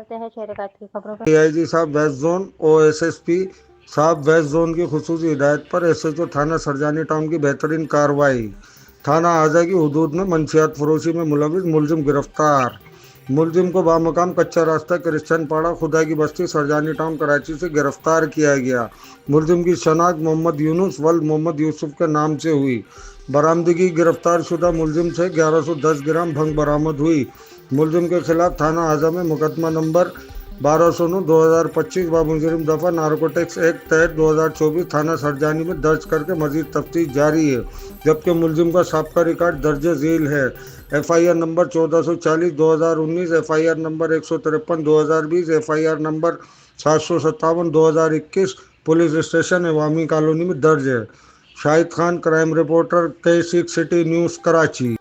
करते हैं शहर की खबरों पर। डीआईजी साहब वेस्ट जोन और एसएसपी साहब वेस्ट जोन की खुसूसी हिदायत पर एसएचओ थाना सरजानी टाउन की बेहतरीन कार्रवाई। थाना आजा की हदूद में मंशियात फरोशी में मुलविस मुलजिम गिरफ्तार। मुलजिम को बामकाम कच्चा रास्ता क्रिश्चियन पाड़ा खुदा की बस्ती सरजानी टाउन कराची से गिरफ्तार किया गया। मुलजिम की शनाख्त मोहम्मद यूनुस वल्द मोहम्मद यूसुफ के नाम से हुई। बरामदगी गिरफ्तार शुदा मुलजिम से 1110 ग्राम भंग बरामद हुई। मुलजिम के खिलाफ थाना आजा में मुकदमा नंबर 1209/2025 मुजरिम दफा नारकोटिक्स एक्ट तहत 2024 थाना सरजानी में दर्ज करके मजीद तफ्तीश जारी है, जबकि मुलजिम का साबका रिकॉर्ड दर्ज झील है। FIR number 1440/2019, FIR number 153 2020, FIR number 757 2021 police station Awami colony में दर्ज है। Shahid Khan, crime reporter, K6 city news, Karachi.